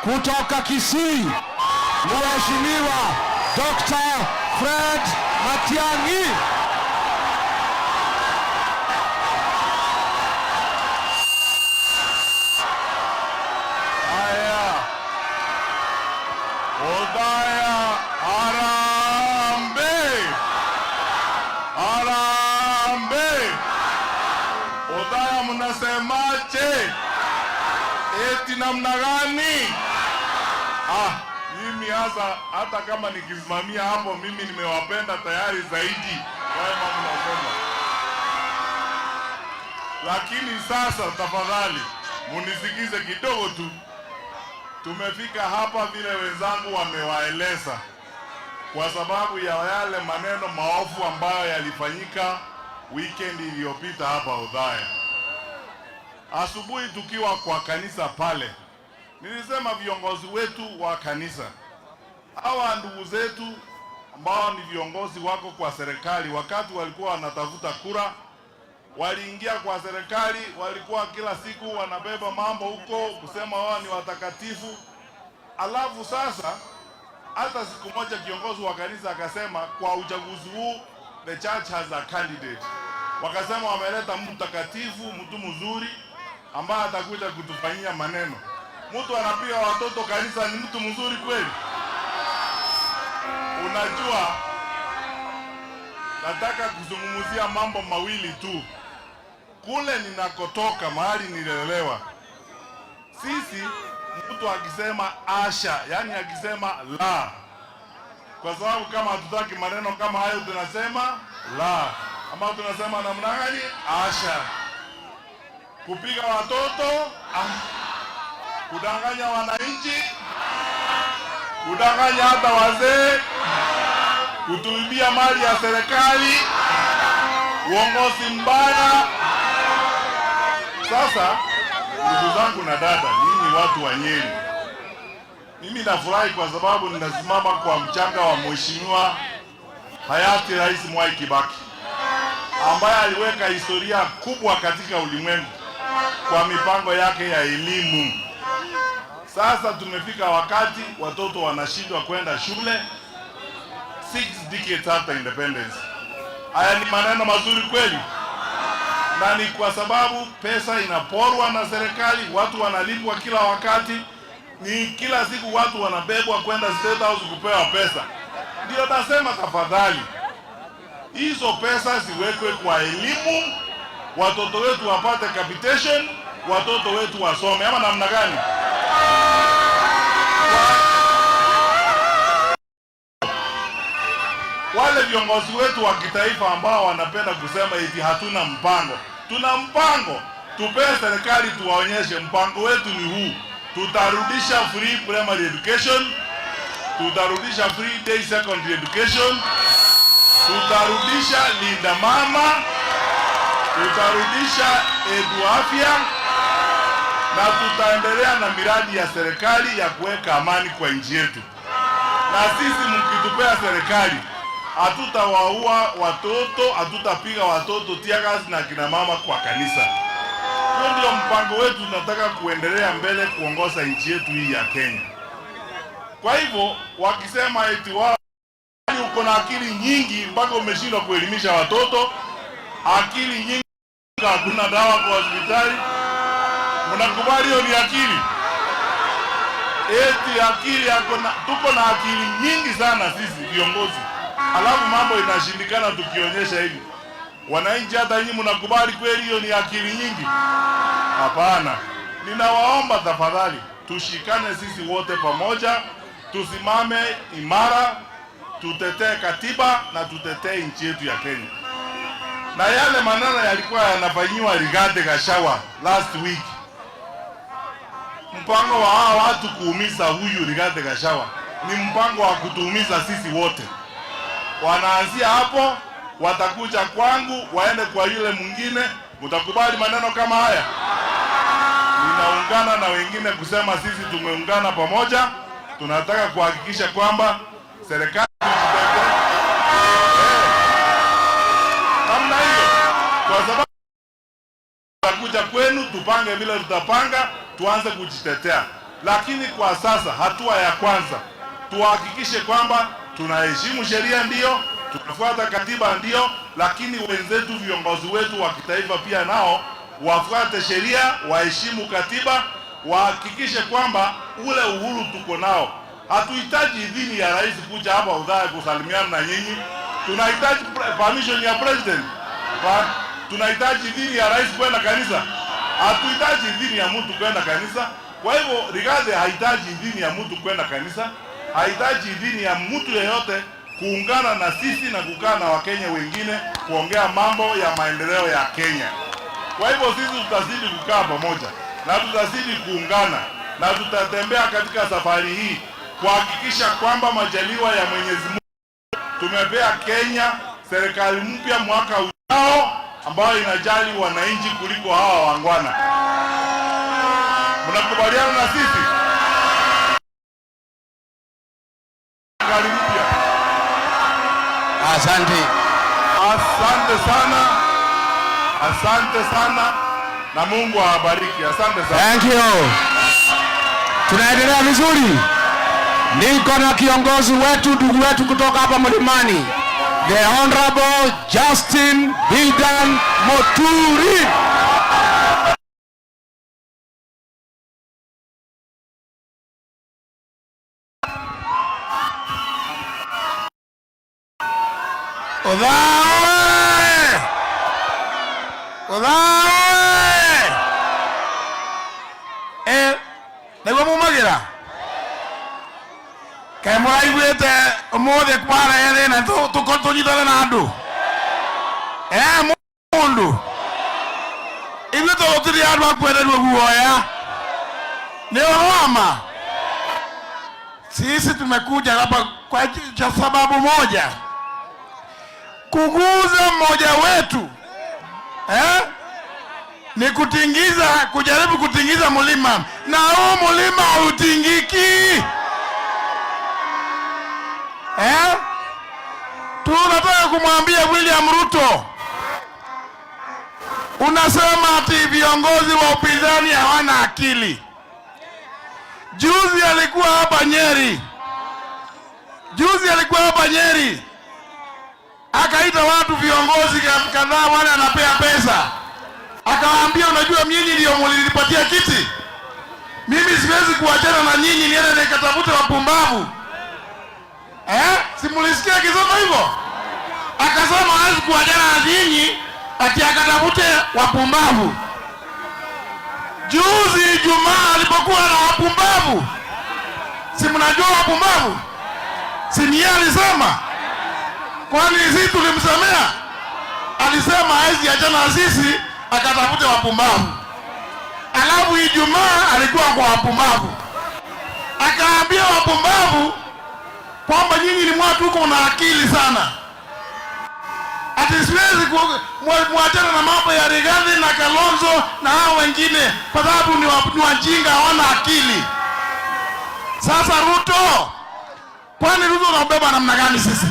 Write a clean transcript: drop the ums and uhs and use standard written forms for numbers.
kutoka Kisii, Mheshimiwa Dr. Fred Matiang'i. Haya, Othaya Harambee! Harambee! Othaya mnasemaje? Eti namna gani? Mimi hata kama nikisimamia hapo, mimi nimewapenda tayari zaidi kama mnasema. Lakini sasa tafadhali munisikize kidogo tu. Tumefika hapa vile wenzangu wamewaeleza, kwa sababu ya yale maneno maovu ambayo yalifanyika weekend iliyopita hapa Othaya. Asubuhi tukiwa kwa kanisa pale, nilisema viongozi wetu wa kanisa, hawa ndugu zetu ambao ni viongozi wako kwa serikali, wakati walikuwa wanatafuta kura, waliingia kwa serikali, walikuwa kila siku wanabeba mambo huko kusema wao ni watakatifu. Alafu sasa hata siku moja kiongozi wa kanisa akasema kwa uchaguzi huu the church has a candidate. Wakasema wameleta mtu takatifu, mtu mzuri ambaye atakuja kutufanyia maneno. Mtu anapiga watoto kanisa, ni mtu mzuri kweli? Unajua, nataka kuzungumzia mambo mawili tu. Kule ninakotoka, mahali nilelewa, sisi mtu akisema asha, yani akisema la, kwa sababu kama hatutaki maneno kama hayo tunasema la, ama tunasema namna gani? Asha. Kupiga watoto, kudanganya wananchi, kudanganya hata wazee, kutuibia mali ya serikali, uongozi mbaya. Sasa ndugu zangu na dada, nyinyi watu wa Nyeri, mimi nafurahi kwa sababu ninasimama kwa mchanga wa Mheshimiwa hayati Rais Mwai Kibaki, ambaye aliweka historia kubwa katika ulimwengu kwa mipango yake ya elimu. Sasa tumefika wakati watoto wanashindwa kwenda shule 6 decades after independence. Haya ni maneno mazuri kweli? Na ni kwa sababu pesa inaporwa na serikali, watu wanalipwa kila wakati, ni kila siku watu wanabebwa kwenda State House kupewa pesa. Ndio nasema tafadhali, hizo pesa ziwekwe kwa elimu, watoto wetu wapate capitation, watoto wetu wasome, ama namna gani? Wale viongozi wetu wa kitaifa ambao wanapenda kusema eti hatuna mpango, tuna mpango. Tupee serikali tuwaonyeshe mpango wetu ni huu. Tutarudisha free primary education, tutarudisha free day secondary education, tutarudisha linda mama, tutarudisha edu afya, na tutaendelea na miradi ya serikali ya kuweka amani kwa nchi yetu. Na sisi mkitupea serikali, hatutawaua watoto, hatutapiga watoto tiagas na kina mama kwa kanisa. Hiyo ndio mpango wetu, tunataka kuendelea mbele kuongoza nchi yetu hii ya Kenya. Kwa hivyo wakisema eti wao uko na akili nyingi mpaka umeshindwa kuelimisha watoto, akili nyingi, hakuna dawa kwa hospitali, mnakubali hiyo ni akili? Eti akili yako na, tuko na akili nyingi sana sisi viongozi, alafu mambo inashindikana tukionyesha hivi. Wananchi hata nyinyi mnakubali kweli hiyo ni akili nyingi? Hapana. Ninawaomba tafadhali tushikane sisi wote pamoja, tusimame imara, tutetee katiba na tutetee nchi yetu ya Kenya. Na yale maneno yalikuwa yanafanywa Rigathi Gachagua last week, mpango wa hawa watu kuumiza huyu Rigathi Gachagua ni mpango wa kutuumiza sisi wote. Wanaanzia hapo, watakuja kwangu, waende kwa yule mwingine. Mtakubali maneno kama haya? Ninaungana na wengine kusema sisi tumeungana pamoja. Tunataka kuhakikisha kwamba serikali namna hiyo, kwa sababu tutakuja kwenu, tupange vile tutapanga, tuanze kujitetea. Lakini kwa sasa, hatua ya kwanza tuhakikishe kwamba tunaheshimu sheria, ndio tunafuata katiba, ndio, lakini wenzetu, viongozi wetu wa kitaifa pia nao wafuate sheria, waheshimu katiba, wahakikishe kwamba ule uhuru tuko nao. Hatuhitaji idhini ya rais kuja hapa udhaa kusalimiana na nyinyi. Tunahitaji permission ya president. Tunahitaji idhini ya rais kwenda kanisa. Hatuhitaji idhini ya mtu kwenda kanisa. Kwa hivyo Rigathi hahitaji idhini ya mtu kwenda kanisa, hahitaji idhini ya mtu yeyote kuungana na sisi na kukaa na Wakenya wengine kuongea mambo ya maendeleo ya Kenya. Kwa hivyo sisi tutazidi kukaa pamoja na tutazidi kuungana na tutatembea katika safari hii kuhakikisha kwamba majaliwa ya Mwenyezi Mungu tumepea Kenya serikali mpya mwaka ujao ambayo inajali wananchi kuliko hawa wangwana. Mnakubaliana na sisi? Serikali mpya. Asante. Asante sana. Asante sana. Na Mungu awabariki. Asante sana. Thank you. Tunaendelea vizuri. Niko na kiongozi wetu, ndugu wetu kutoka hapa Mlimani, the Honorable Justin Bidan Muturi. Odae! Odae! Nĩguo mumagira? Kaĩ mũraiguĩte ũmũthĩ kwara thĩna tũnyitane na andũ? Mũndũ? Ithuĩ tũtirĩ andũ a kwenderio guoya. Nĩ wama. Sisi tumekuja hapa kwa sababu moja. Kuguza mmoja wetu ni kujaribu kutingiza mlima, na huu mlima hautingiki. Tunataka kumwambia William Ruto, unasema ati viongozi wa upinzani hawana akili. Juzi alikuwa hapa Nyeri, akaita watu viongozi kadhaa wale anapea pesa, akawaambia, unajua nyinyi ndio mlinipatia kiti, mimi siwezi kuachana na nyinyi niende nikatafute wapumbavu. Simulisikia akisema hivyo? Akasema hawezi kuachana na nyinyi ati akatafute wapumbavu. Juzi Ijumaa alipokuwa na wapumbavu, si mnajua wapumbavu? Si ni alisema? Kwani sisi tulimsemea? Alisema hawezi achana na sisi akatafute wapumbavu. Alafu Ijumaa alikuwa kwa wapumbavu, akaambia wapumbavu kwamba nyinyi ni watu huko na akili sana, ati siwezi muachana na mambo ya Rigathi na Kalonzo na hao wengine kwa sababu ni wajinga, hawana akili. Sasa Ruto, kwani Ruto unabeba namna gani sisi?